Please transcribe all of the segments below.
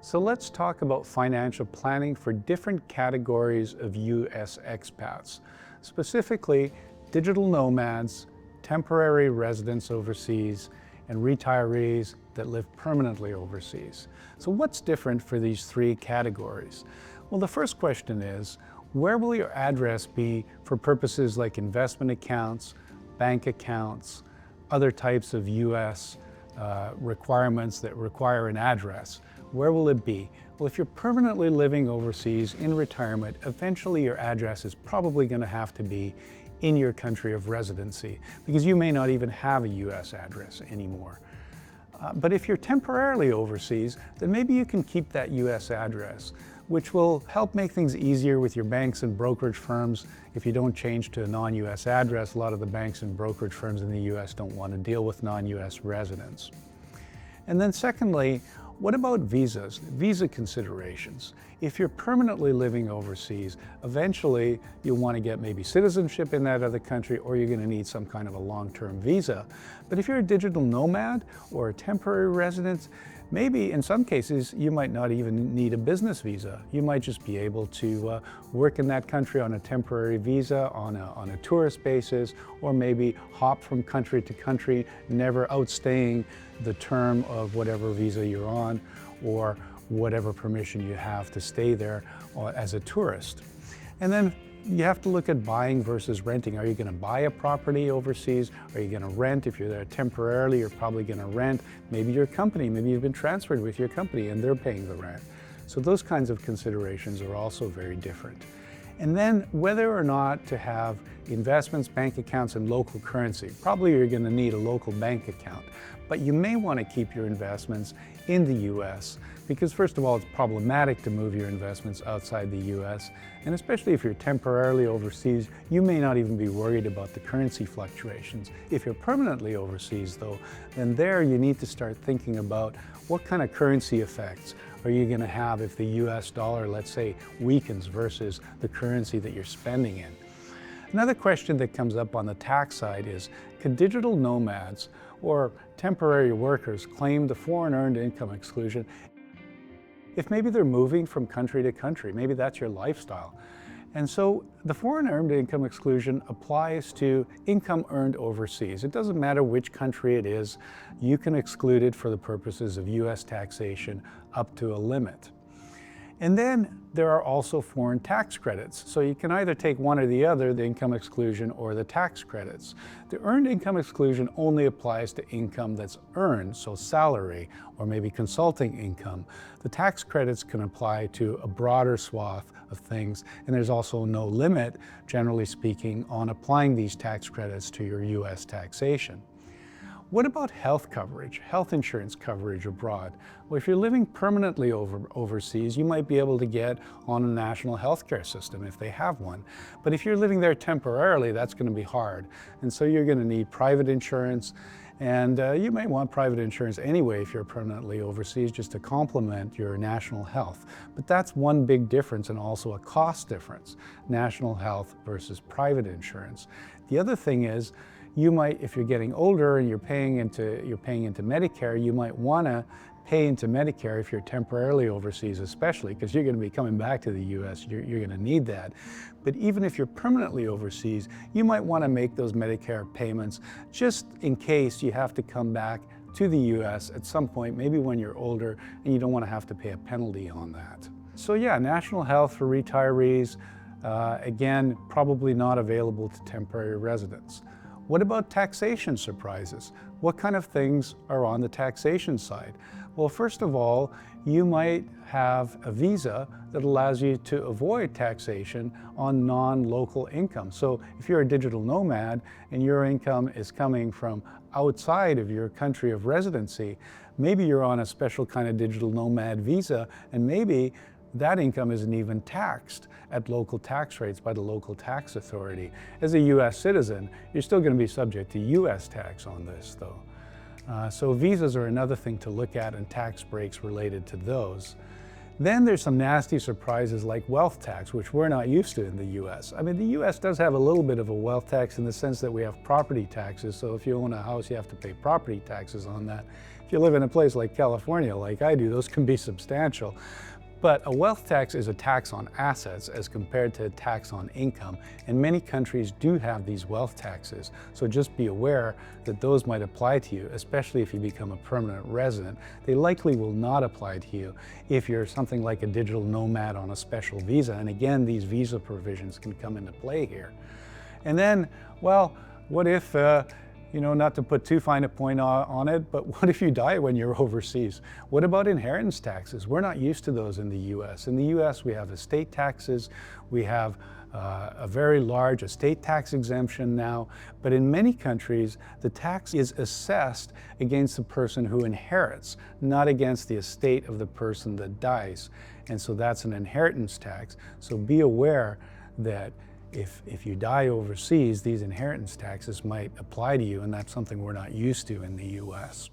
So let's talk about financial planning for different categories of U.S. expats, specifically digital nomads, temporary residents overseas, and retirees that live permanently overseas. So what's different for these three categories? Well, the first question is, where will your address be for purposes like investment accounts, bank accounts, other types of U.S. Requirements that require an address? Where will it be? Well, if you're permanently living overseas in retirement, eventually your address is probably going to have to be in your country of residency, because you may not even have a U.S. address anymore. But if you're temporarily overseas, then maybe you can keep that U.S. address, which will help make things easier with your banks and brokerage firms. If you don't change to a non-U.S. address, a lot of the banks and brokerage firms in the U.S. don't want to deal with non-U.S. residents. And then secondly, what about visas, visa considerations? If you're permanently living overseas, eventually you'll want to get maybe citizenship in that other country, or you're going to need some kind of a long-term visa. But if you're a digital nomad or a temporary resident, maybe in some cases you might not even need a business visa. You might just be able to work in that country on a temporary visa, on a tourist basis, or maybe hop from country to country, never outstaying the term of whatever visa you're on or whatever permission you have to stay there as a tourist. And then you have to look at buying versus renting. Are you going to buy a property overseas? Are you going to rent? If you're there temporarily, you're probably going to rent. Maybe your company, maybe you've been transferred with your company and they're paying the rent. So those kinds of considerations are also very different. And then whether or not to have investments, bank accounts, and local currency. Probably you're going to need a local bank account, but you may want to keep your investments in the U.S. because first of all, it's problematic to move your investments outside the U.S. And especially if you're temporarily overseas, you may not even be worried about the currency fluctuations. If you're permanently overseas though, then there you need to start thinking about what kind of currency effects are you going to have if the U.S. dollar, let's say, weakens versus the currency that you're spending in. Another question that comes up on the tax side is, could digital nomads or temporary workers claim the Foreign Earned Income Exclusion if maybe they're moving from country to country? Maybe that's your lifestyle. And so the Foreign Earned Income Exclusion applies to income earned overseas. It doesn't matter which country it is, you can exclude it for the purposes of U.S. taxation up to a limit. And then there are also foreign tax credits. So you can either take one or the other, the income exclusion or the tax credits. The earned income exclusion only applies to income that's earned, so salary or maybe consulting income. The tax credits can apply to a broader swath of things, and there's also no limit, generally speaking, on applying these tax credits to your U.S. taxation. What about health coverage, health insurance coverage abroad? Well, if you're living permanently overseas, you might be able to get on a national health care system if they have one. But if you're living there temporarily, that's going to be hard. And so you're going to need private insurance. And you may want private insurance anyway if you're permanently overseas, just to complement your national health. But that's one big difference and also a cost difference, national health versus private insurance. The other thing is, you might, if you're getting older and you're paying into Medicare, you might want to pay into Medicare if you're temporarily overseas, especially because you're going to be coming back to the U.S. You're going to need that. But even if you're permanently overseas, you might want to make those Medicare payments just in case you have to come back to the U.S. at some point, maybe when you're older, and you don't want to have to pay a penalty on that. So yeah, national health for retirees, again, probably not available to temporary residents. What about taxation surprises? What kind of things are on the taxation side? Well, first of all, you might have a visa that allows you to avoid taxation on non-local income. So if you're a digital nomad and your income is coming from outside of your country of residency, maybe you're on a special kind of digital nomad visa, and maybe that income isn't even taxed at local tax rates by the local tax authority. As a U.S. citizen, you're still going to be subject to U.S. tax on this, though. So visas are another thing to look at, and tax breaks related to those. Then there's some nasty surprises like wealth tax, which we're not used to in the US. I mean, the US does have a little bit of a wealth tax in the sense that we have property taxes. So if you own a house, you have to pay property taxes on that. If you live in a place like California, like I do, those can be substantial. But a wealth tax is a tax on assets as compared to a tax on income, and many countries do have these wealth taxes. So just be aware that those might apply to you, especially if you become a permanent resident. They likely will not apply to you if you're something like a digital nomad on a special visa. And again, these visa provisions can come into play here. And then, well, what if not to put too fine a point on it, but what if you die when you're overseas? What about inheritance taxes? We're not used to those in the US. In the US, we have estate taxes, we have a very large estate tax exemption now, but in many countries, the tax is assessed against the person who inherits, not against the estate of the person that dies. And so that's an inheritance tax. So be aware that if you die overseas, these inheritance taxes might apply to you, and that's something we're not used to in the US.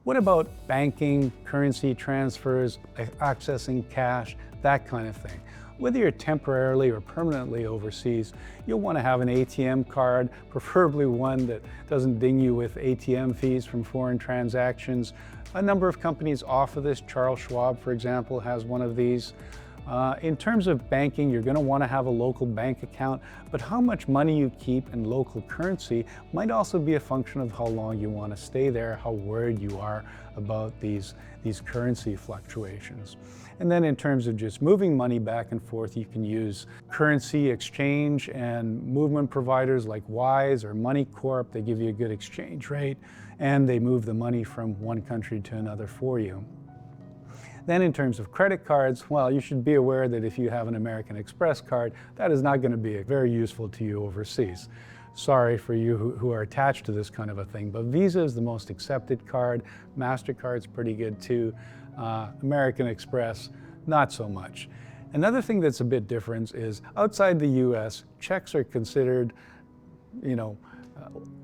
What about banking, currency transfers, accessing cash, that kind of thing? Whether you're temporarily or permanently overseas, you'll want to have an ATM card, preferably one that doesn't ding you with ATM fees from foreign transactions. A number of companies offer this. Charles Schwab, for example, has one of these. In terms of banking, you're going to want to have a local bank account, but how much money you keep in local currency might also be a function of how long you want to stay there, how worried you are about these currency fluctuations. And then in terms of just moving money back and forth, you can use currency exchange and movement providers like Wise or Money Corp. They give you a good exchange rate, and they move the money from one country to another for you. Then in terms of credit cards, well, you should be aware that if you have an American Express card, that is not going to be very useful to you overseas. Sorry for you who are attached to this kind of a thing, but Visa is the most accepted card. MasterCard's pretty good too. American Express, not so much. Another thing that's a bit different is outside the US, checks are considered,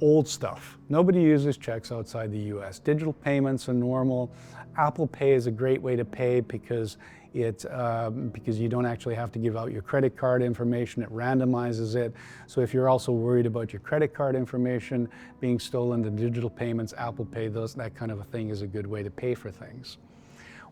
old stuff. Nobody uses checks outside the US. Digital payments are normal. Apple Pay is a great way to pay because you don't actually have to give out your credit card information. It randomizes it. So if you're also worried about your credit card information being stolen, the digital payments, Apple Pay, that kind of a thing is a good way to pay for things.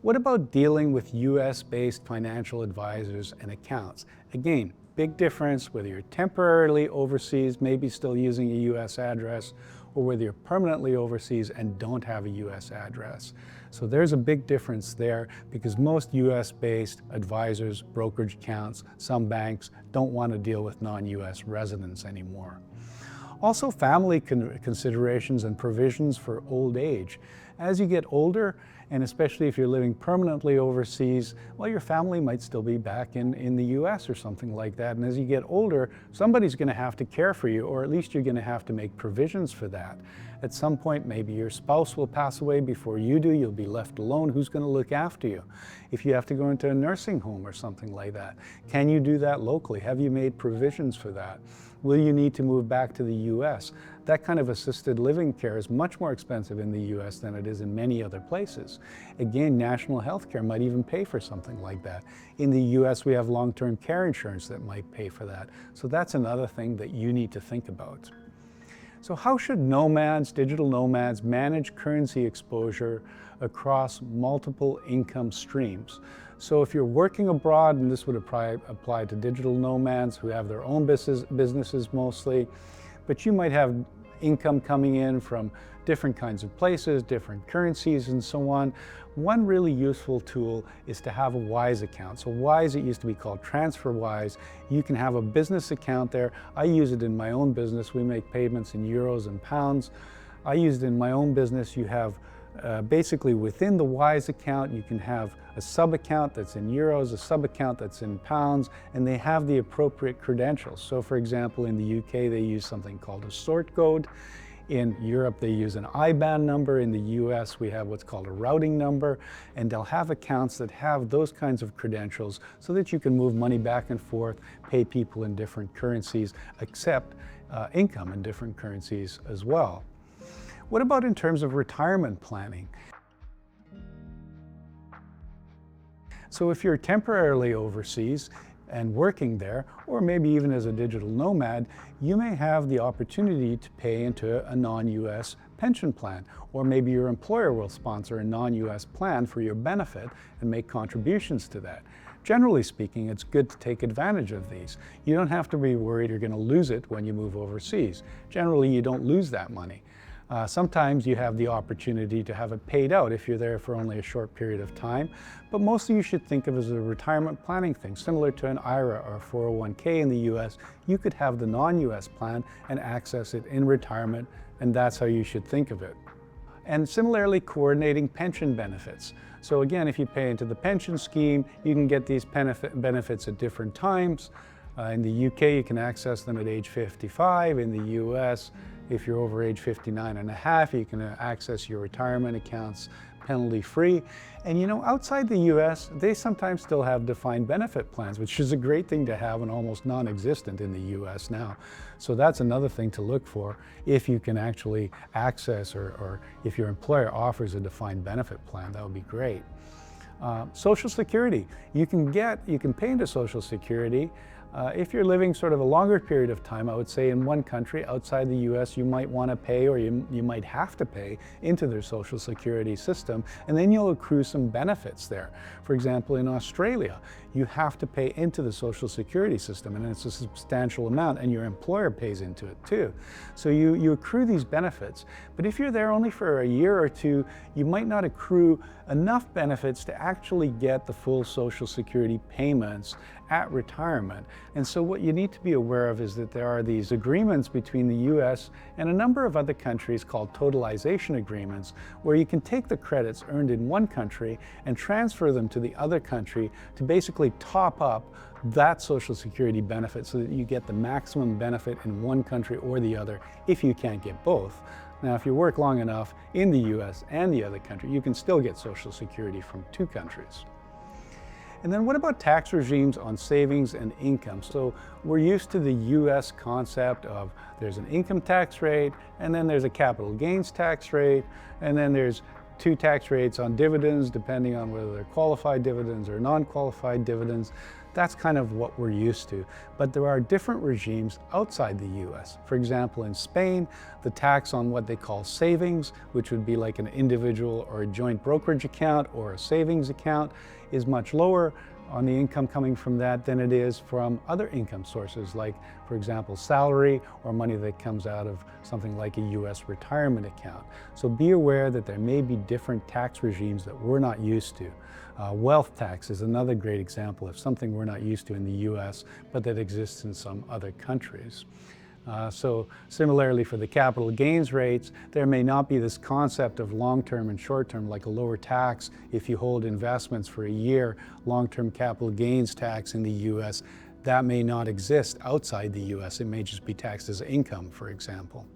What about dealing with US-based financial advisors and accounts? Again, big difference whether you're temporarily overseas, maybe still using a US address, or whether you're permanently overseas and don't have a US address. So there's a big difference there because most US-based advisors, brokerage accounts, some banks don't want to deal with non-US residents anymore. Also, family considerations and provisions for old age. As you get older, and especially if you're living permanently overseas, well, your family might still be back in the US or something like that. And as you get older, somebody's going to have to care for you, or at least you're going to have to make provisions for that. At some point, maybe your spouse will pass away before you do. You'll be left alone. Who's going to look after you? If you have to go into a nursing home or something like that, can you do that locally? Have you made provisions for that? Will you need to move back to the US? That kind of assisted living care is much more expensive in the US than it is in many other places. Again, national health care might even pay for something like that. In the US, we have long-term care insurance that might pay for that. So that's another thing that you need to think about. So how should nomads, digital nomads, manage currency exposure across multiple income streams? So if you're working abroad, and this would apply to digital nomads who have their own businesses mostly, but you might have income coming in from different kinds of places, different currencies, and so on. One really useful tool is to have a Wise account. So Wise, it used to be called TransferWise. You can have a business account there. I use it in my own business. We make payments in euros and pounds. I use it in my own business. You have basically within the Wise account, you can have a sub-account that's in euros, a sub-account that's in pounds, and they have the appropriate credentials. So for example, in the UK, they use something called a sort code. In Europe, they use an IBAN number. In the US, we have what's called a routing number, and they'll have accounts that have those kinds of credentials so that you can move money back and forth, pay people in different currencies, accept income in different currencies as well. What about in terms of retirement planning? So if you're temporarily overseas and working there, or maybe even as a digital nomad, you may have the opportunity to pay into a non-US pension plan, or maybe your employer will sponsor a non-US plan for your benefit and make contributions to that. Generally speaking, it's good to take advantage of these. You don't have to be worried you're going to lose it when you move overseas. Generally, you don't lose that money. Sometimes you have the opportunity to have it paid out if you're there for only a short period of time, but mostly you should think of it as a retirement planning thing, similar to an IRA or 401k in the US. You could have the non-US plan and access it in retirement, and that's how you should think of it. And similarly, coordinating pension benefits. So again, if you pay into the pension scheme, you can get these benefits at different times. In the UK, you can access them at age 55. In the US, if you're over age 59 and a half, you can access your retirement accounts penalty-free. And you know, outside the US, they sometimes still have defined benefit plans, which is a great thing to have and almost non-existent in the US now. So that's another thing to look for if you can actually access or if your employer offers a defined benefit plan, that would be great. Social Security, you can pay into Social Security. If you're living sort of a longer period of time, I would say in one country outside the US, you might want to pay, or you might have to pay into their Social Security system, and then you'll accrue some benefits there. For example, in Australia, you have to pay into the Social Security system, and it's a substantial amount, and your employer pays into it too. So you accrue these benefits, but if you're there only for a year or two, you might not accrue enough benefits to actually get the full Social Security payments at retirement. And so what you need to be aware of is that there are these agreements between the US and a number of other countries called totalization agreements, where you can take the credits earned in one country and transfer them to the other country to basically top up that Social Security benefit so that you get the maximum benefit in one country or the other if you can't get both. Now, if you work long enough in the US and the other country, you can still get Social Security from two countries. And then what about tax regimes on savings and income? So we're used to the US concept of there's an income tax rate, and then there's a capital gains tax rate, and then there's two tax rates on dividends depending on whether they're qualified dividends or non-qualified dividends. That's kind of what we're used to. But there are different regimes outside the US. For example, in Spain, the tax on what they call savings, which would be like an individual or a joint brokerage account or a savings account, is much lower on the income coming from that than it is from other income sources, like, for example, salary or money that comes out of something like a US retirement account. So be aware that there may be different tax regimes that we're not used to. Wealth tax is another great example of something we're not used to in the US, but that exists in some other countries. So similarly for the capital gains rates, there may not be this concept of long-term and short-term, like a lower tax if you hold investments for a year. Long-term capital gains tax in the US, that may not exist outside the US. It may just be taxed as income, for example.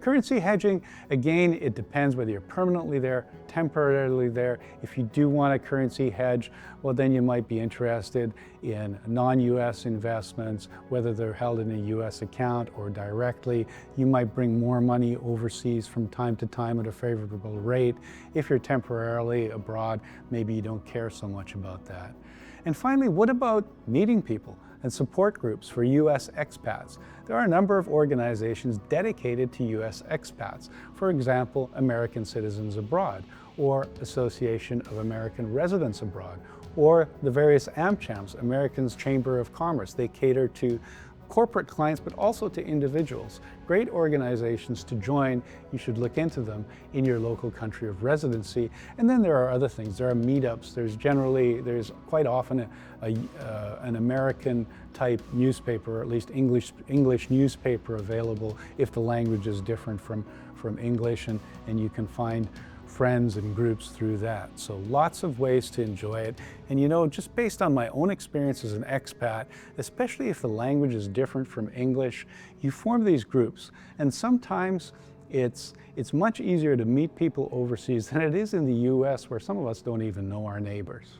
Currency hedging, again, it depends whether you're permanently there, temporarily there. If you do want a currency hedge, well, then you might be interested in non-US investments, whether they're held in a US account or directly. You might bring more money overseas from time to time at a favorable rate. If you're temporarily abroad, maybe you don't care so much about that. And finally, what about meeting people and support groups for US expats? There are a number of organizations dedicated to US expats. For example, American Citizens Abroad, or Association of American Residents Abroad, or the various AmChams, Americans Chamber of Commerce. They cater to corporate clients, but also to individuals. Great organizations to join. You should look into them in your local country of residency. And then there are other things. There are meetups. There's quite often an American type newspaper, or at least English newspaper available if the language is different from English, and you can find friends and groups through that. So lots of ways to enjoy it. And you know, just based on my own experience as an expat, especially if the language is different from English, you form these groups. And sometimes it's much easier to meet people overseas than it is in the US, where some of us don't even know our neighbors.